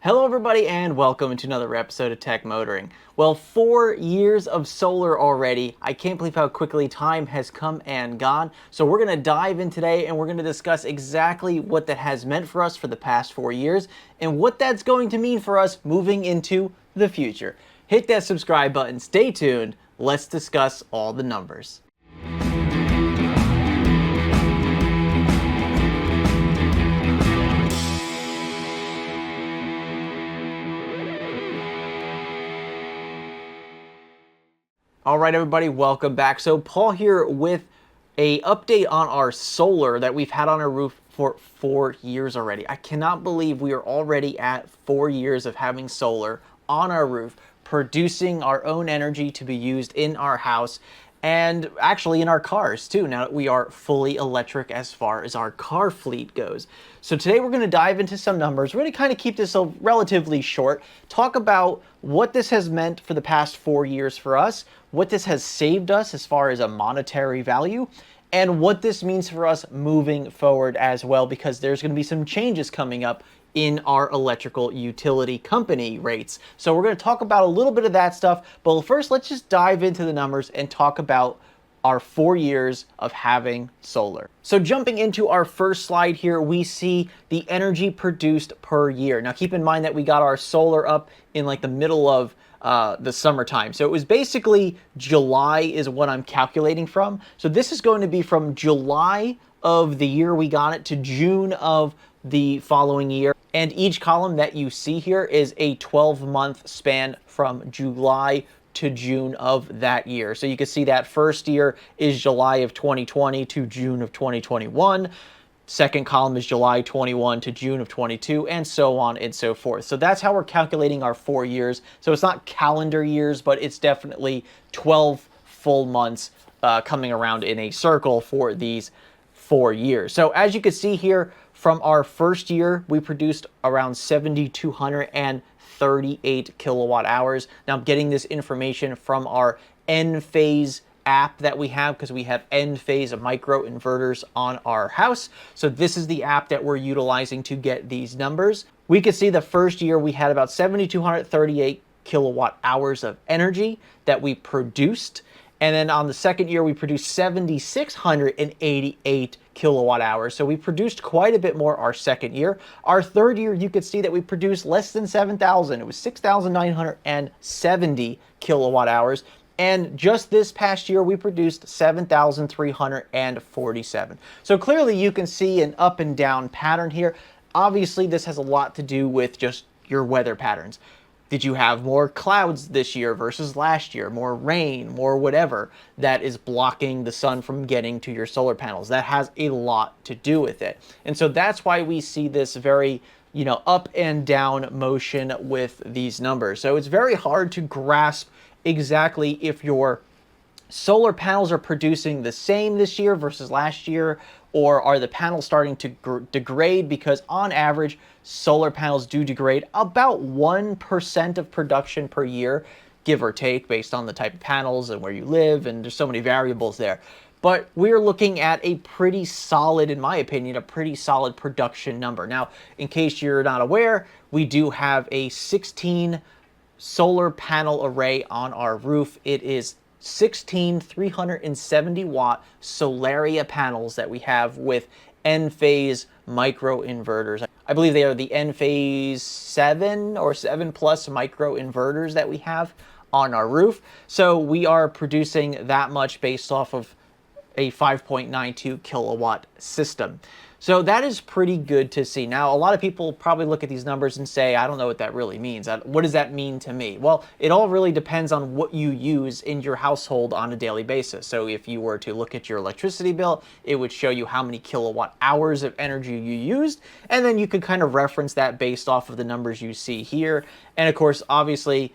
Hello everybody and welcome to another episode of Tech Motoring. Well, 4 years of solar already. I can't believe how quickly time has come and gone. So we're going to dive in today and we're going to discuss exactly what that has meant for us for the past 4 years and what that's going to mean for us moving into the future. Hit that subscribe button, stay tuned, let's discuss all the numbers. All right, everybody, welcome back. So Paul here with a update on our solar that we've had on our roof for 4 years already. I cannot believe we are already at 4 years of having solar on our roof, producing our own energy to be used in our house and actually in our cars too, now that we are fully electric as far as our car fleet goes. So today we're going to dive into some numbers. We're going to kind of keep this relatively short, talk about what this has meant for the past 4 years for us, what this has saved us as far as a monetary value, and what this means for us moving forward as well, because there's going to be some changes coming up in our electrical utility company rates. So we're going to talk about a little bit of that stuff, but first let's just dive into the numbers and talk about our 4 years of having solar. So jumping into our first slide here, we see the energy produced per year. Now keep in mind that we got our solar up in like the middle of the summertime. So it was basically July is what I'm calculating from. So this is going to be from July of the year we got it to June of the following year. And each column that you see here is a 12-month span from July to June of that year. So you can see that first year is July of 2020 to June of 2021. Second column is July 21 to June of 22, and so on and so forth. So that's how we're calculating our 4 years. So it's not calendar years, but it's definitely 12 full months coming around in a circle for these 4 years. So as you can see here, from our first year, we produced around 7,238 kilowatt hours. Now I'm getting this information from our enphase app that we have, because we have enphase micro inverters on our house. So this is the app that we're utilizing to get these numbers. We can see the first year we had about 7,238 kilowatt hours of energy that we produced. And then on the second year, we produced 7,688 kilowatt hours. So we produced quite a bit more our second year. Our third year, you could see that we produced less than 7,000. It was 6,970 kilowatt hours. And just this past year, we produced 7,347. So clearly you can see an up and down pattern here. Obviously, this has a lot to do with just your weather patterns. Did you have more clouds this year versus last year, more rain, more whatever that is blocking the sun from getting to your solar panels? That has a lot to do with it. And so that's why we see this very, up and down motion with these numbers. So it's very hard to grasp exactly if your solar panels are producing the same this year versus last year, or are the panels starting to degrade? Because on average, solar panels do degrade about 1% of production per year, give or take, based on the type of panels and where you live, and there's so many variables there. But we're looking at a pretty solid, in my opinion, a pretty solid production number. Now, in case you're not aware, we do have a 16 solar panel array on our roof. It is 16 370 watt Solaria panels that we have with enphase micro inverters. I believe they are the enphase 7 or 7 plus micro inverters that we have on our roof. So we are producing that much based off of a 5.92 kilowatt system. So that is pretty good to see. Now, a lot of people probably look at these numbers and say, I don't know what that really means. What does that mean to me? Well, it all really depends on what you use in your household on a daily basis. So if you were to look at your electricity bill, it would show you how many kilowatt hours of energy you used. And then you could kind of reference that based off of the numbers you see here. And of course, obviously,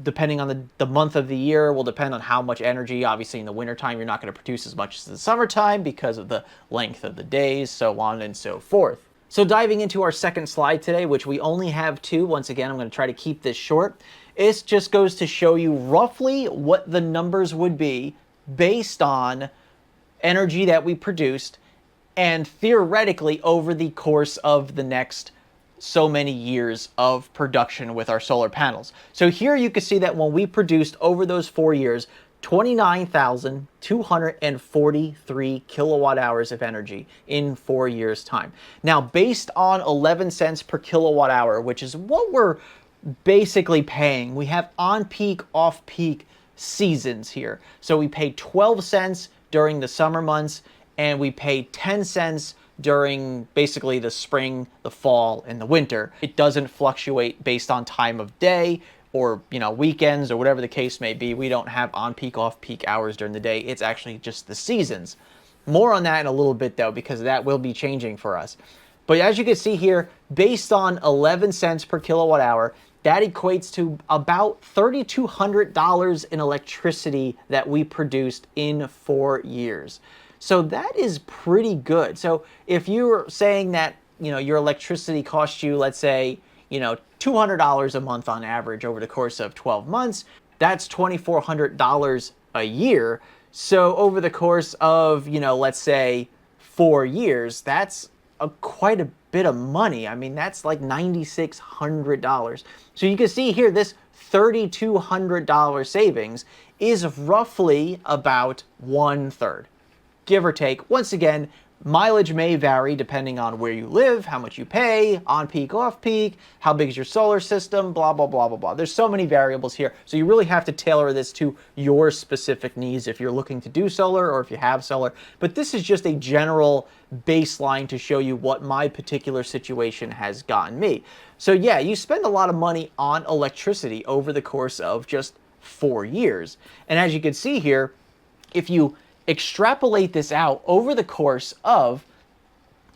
depending on the month of the year will depend on how much energy. Obviously, in the wintertime, you're not going to produce as much as the summertime because of the length of the days, so on and so forth. So diving into our second slide today, which we only have two. Once again, I'm going to try to keep this short. It just goes to show you roughly what the numbers would be based on energy that we produced and theoretically over the course of the next so many years of production with our solar panels. So here you can see that when we produced over those 4 years, 29,243 kilowatt hours of energy in 4 years' time. Now, based on 11 cents per kilowatt hour, which is what we're basically paying, we have on-peak, off-peak seasons here. So we pay 12 cents during the summer months, and we pay 10 cents during basically the spring, the fall, and the winter. It doesn't fluctuate based on time of day or, weekends or whatever the case may be. We don't have on-peak, off-peak hours during the day. It's actually just the seasons. More on that in a little bit, though, because that will be changing for us. But as you can see here, based on 11 cents per kilowatt hour, that equates to about $3,200 in electricity that we produced in 4 years. So that is pretty good. So if you're saying that, your electricity costs you, let's say, $200 a month on average over the course of 12 months, that's $2,400 a year. So over the course of, let's say 4 years, that's quite a bit of money. I mean, that's like $9,600. So you can see here, this $3,200 savings is roughly about 1/3. Give or take. Once again, mileage may vary depending on where you live, how much you pay, on peak, off peak, how big is your solar system, blah, blah, blah, blah, blah. There's so many variables here. So you really have to tailor this to your specific needs if you're looking to do solar or if you have solar. But this is just a general baseline to show you what my particular situation has gotten me. So yeah, you spend a lot of money on electricity over the course of just 4 years. And as you can see here, if you extrapolate this out over the course of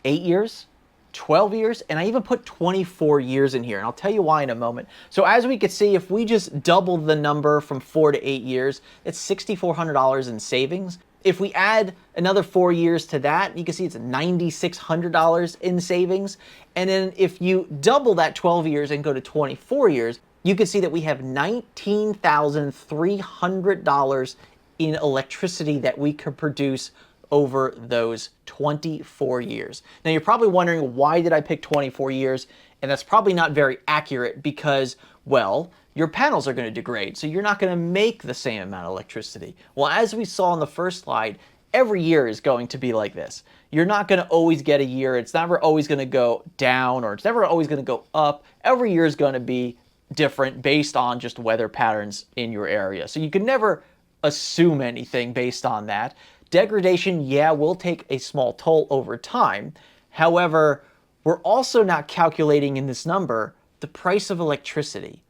8 years, 12 years, and I even put 24 years in here, and I'll tell you why in a moment. So as we can see, if we just double the number from 4 to 8 years, it's $6,400 in savings. If we add another 4 years to that, you can see it's $9,600 in savings. And then if you double that 12 years and go to 24 years, you can see that we have $19,300 in electricity that we could produce over those 24 years. Now you're probably wondering, why did I pick 24 years? And that's probably not very accurate because, well, your panels are going to degrade, so you're not going to make the same amount of electricity. Well, as we saw in the first slide, every year is going to be like this. You're not going to always get a year. It's never always going to go down, or it's never always going to go up. Every year is going to be different based on just weather patterns in your area. So you can never assume anything based on that. Degradation, yeah, will take a small toll over time. However, we're also not calculating in this number the price of electricity.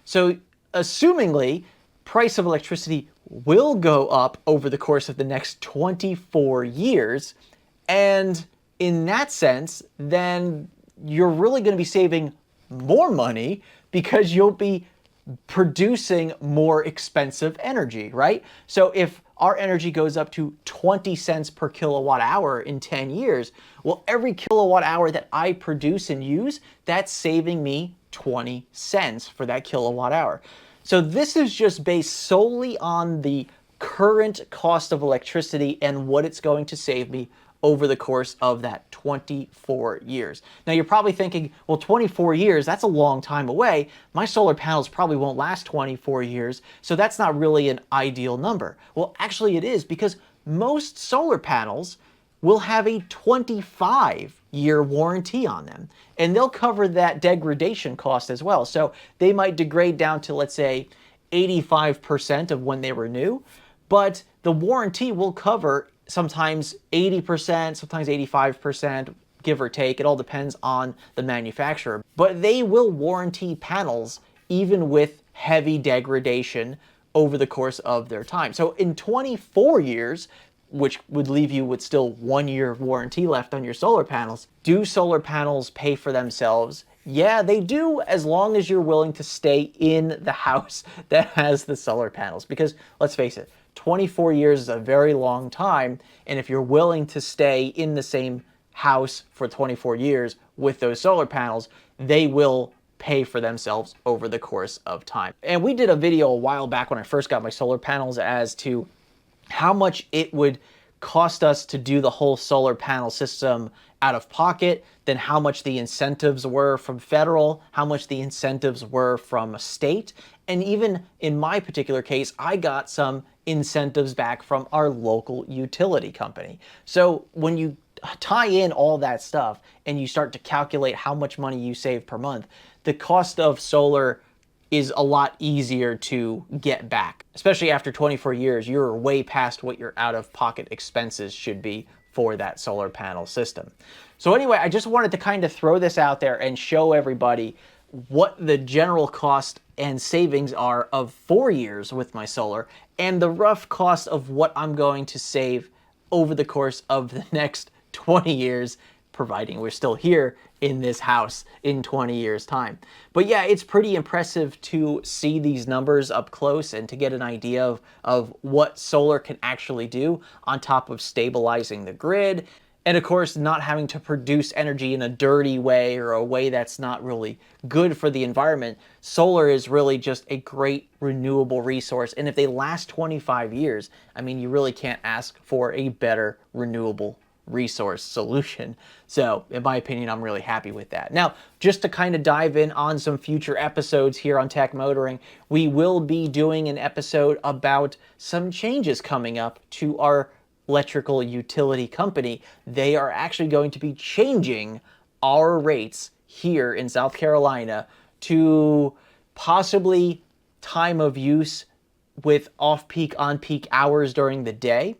So assumingly, price of electricity will go up over the course of the next 24 years. And in that sense, then you're really going to be saving more money because you'll be producing more expensive energy, right? So if our energy goes up to 20 cents per kilowatt hour in 10 years, well, every kilowatt hour that I produce and use, that's saving me 20 cents for that kilowatt hour. So this is just based solely on the current cost of electricity and what it's going to save me over the course of that 24 years. Now you're probably thinking, well, 24 years, that's a long time away. My solar panels probably won't last 24 years, so that's not really an ideal number. Well, actually it is, because most solar panels will have a 25-year warranty on them, and they'll cover that degradation cost as well. So they might degrade down to, let's say, 85% of when they were new, but the warranty will cover sometimes 80%, sometimes 85%, give or take. It all depends on the manufacturer. But they will warranty panels even with heavy degradation over the course of their time. So in 24 years, which would leave you with still 1 year of warranty left on your solar panels, do solar panels pay for themselves? Yeah, they do, as long as you're willing to stay in the house that has the solar panels. Because let's face it, 24 years is a very long time, and if you're willing to stay in the same house for 24 years with those solar panels, they will pay for themselves over the course of time. And we did a video a while back when I first got my solar panels as to how much it would cost us to do the whole solar panel system out of pocket, then how much the incentives were from federal, how much the incentives were from state, and even in my particular case, I got some incentives back from our local utility company. So when you tie in all that stuff and you start to calculate how much money you save per month, the cost of solar is a lot easier to get back. Especially after 24 years, you're way past what your out-of-pocket expenses should be for that solar panel system. So anyway, I just wanted to kind of throw this out there and show everybody what the general cost and savings are of 4 years with my solar and the rough cost of what I'm going to save over the course of the next 20 years, providing we're still here in this house in 20 years time. But yeah, it's pretty impressive to see these numbers up close and to get an idea of what solar can actually do on top of stabilizing the grid. And of course, not having to produce energy in a dirty way or a way that's not really good for the environment. Solar is really just a great renewable resource. And if they last 25 years, I mean, you really can't ask for a better renewable resource solution. So in my opinion, I'm really happy with that. Now, just to kind of dive in on some future episodes here on Tech Motoring, we will be doing an episode about some changes coming up to our electrical utility company. They are actually going to be changing our rates here in South Carolina to possibly time of use with off-peak, on-peak hours during the day.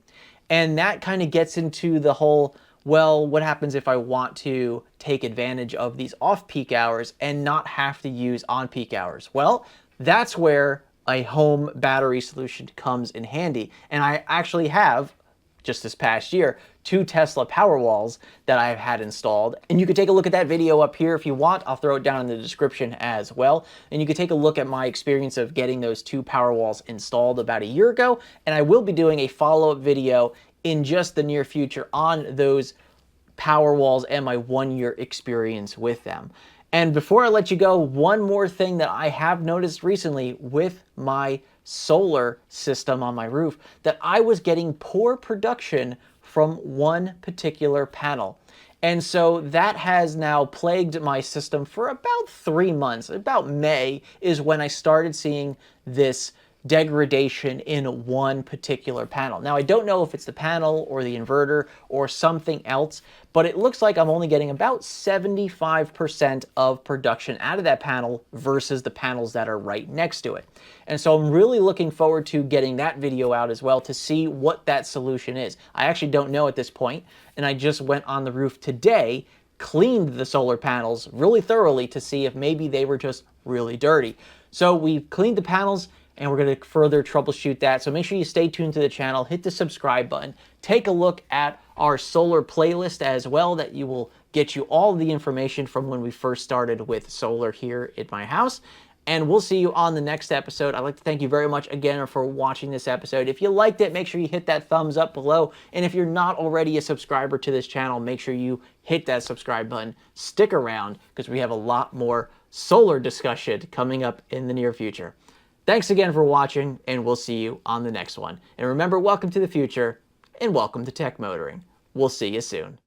And that kind of gets into the whole, well, what happens if I want to take advantage of these off-peak hours and not have to use on-peak hours? Well, that's where a home battery solution comes in handy. And I actually have, just this past year, 2 Tesla Powerwalls that I've had installed. And you can take a look at that video up here if you want. I'll throw it down in the description as well. And you can take a look at my experience of getting those 2 Powerwalls installed about a year ago. And I will be doing a follow-up video in just the near future on those Powerwalls and my 1-year experience with them. And before I let you go, one more thing that I have noticed recently with my solar system on my roof, that I was getting poor production from one particular panel. And so that has now plagued my system for about 3 months. About May is when I started seeing this degradation in one particular panel. Now, I don't know if it's the panel or the inverter or something else, but it looks like I'm only getting about 75% of production out of that panel versus the panels that are right next to it. And so I'm really looking forward to getting that video out as well to see what that solution is. I actually don't know at this point, and I just went on the roof today, cleaned the solar panels really thoroughly to see if maybe they were just really dirty. So we cleaned the panels, and we're going to further troubleshoot that. So make sure you stay tuned to the channel, hit the subscribe button, take a look at our solar playlist as well, that you will get you all the information from when we first started with solar here at my house. And we'll see you on the next episode. I'd like to thank you very much again for watching this episode. If you liked it, make sure you hit that thumbs up below. And if you're not already a subscriber to this channel, make sure you hit that subscribe button. Stick around, because we have a lot more solar discussion coming up in the near future. Thanks again for watching, and we'll see you on the next one. And remember, welcome to the future, and welcome to Tech Motoring. We'll see you soon.